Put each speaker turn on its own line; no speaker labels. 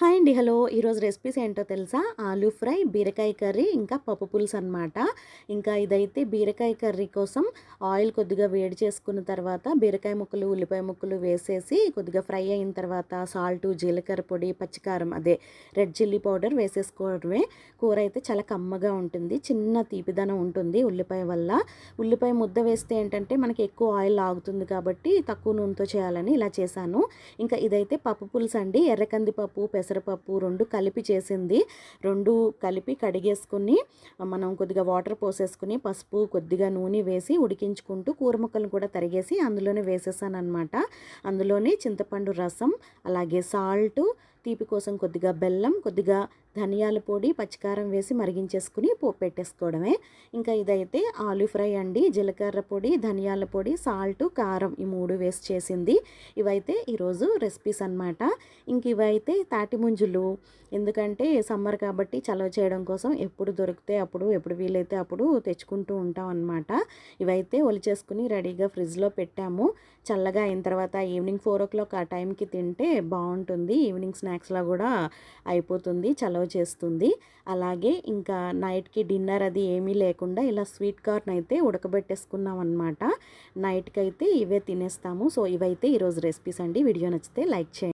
Hi అండి. Hello. ఈరోజు recipes ఏంటో తెలుసా? ఆలూ ఫ్రై, బీరకాయ కర్రీ, ఇంకా పప్పు పులుసు అనమాట. ఇంకా ఇదైతే బీరకాయ కర్రీ కోసం ఆయిల్ కొద్దిగా వేడి చేసుకున్న తర్వాత బీరకాయ ముక్కలు, ఉల్లిపాయ ముక్కలు వేసేసి కొద్దిగా ఫ్రై అయిన తర్వాత సాల్టు, జీలకర్ర పొడి, పచ్చికారం అదే రెడ్ చిల్లీ పౌడర్ వేసేసుకోవడమే. కూర అయితే చాలా కమ్మగా ఉంటుంది. చిన్న తీపిదనం ఉంటుంది ఉల్లిపాయ వల్ల. ఉల్లిపాయ ముద్ద వేస్తే ఏంటంటే మనకి ఎక్కువ ఆయిల్ ఆగుతుంది కాబట్టి తక్కువ నూనెతో చేయాలని ఇలా చేశాను. ఇంకా ఇదైతే పప్పు పులుసు అండి. ఎర్రకంది పప్పు, పెసరపప్పు 2 కలిపి చేసింది. 2 కలిపి కడిగేసుకుని మనం కొద్దిగా వాటర్ పోసేసుకుని పసుపు, కొద్దిగా నూనె వేసి ఉడికించుకుంటూ కూర ముక్కలను కూడా తరిగేసి అందులోనే వేసేసాననమాట. అందులోనే చింతపండు రసం, అలాగే సాల్టు, తీపి కోసం కొద్దిగా బెల్లం, కొద్దిగా ధనియాల పొడి, పచ్చికారం వేసి మరిగించేసుకుని పోపు పెట్టేసుకోవడమే. ఇంకా ఇదైతే ఆలూ ఫ్రై అండి. జీలకర్ర పొడి, ధనియాల పొడి, సాల్టు, కారం ఈ 3 వేసి చేసింది. ఇవైతే ఈరోజు రెసిపీస్ అనమాట. ఇంక ఇవైతే తాటి ముంజులు, ఎందుకంటే సమ్మర్ కాబట్టి చలవ చేయడం కోసం ఎప్పుడు దొరికితే అప్పుడు, ఎప్పుడు వీలైతే అప్పుడు తెచ్చుకుంటూ ఉంటాం అనమాట. ఇవైతే ఒలిచేసుకుని రెడీగా ఫ్రిడ్జ్లో పెట్టాము. చల్లగా అయిన తర్వాత ఈవినింగ్ 4 o'clock ఆ టైంకి తింటే బాగుంటుంది. ఈవినింగ్ స్నాక్స్లా కూడా అయిపోతుంది, చలవ చేస్తుంది. అలాగే ఇంకా నైట్కి డిన్నర్ అది ఏమీ లేకుండా ఇలా స్వీట్ కార్న్ అయితే ఉడకబెట్టేసుకున్నాం అనమాట. నైట్కి అయితే ఇవే తినేస్తాము. సో ఇవైతే ఈరోజు రెసిపీస్ అండి. వీడియో నచ్చితే లైక్ చేయండి.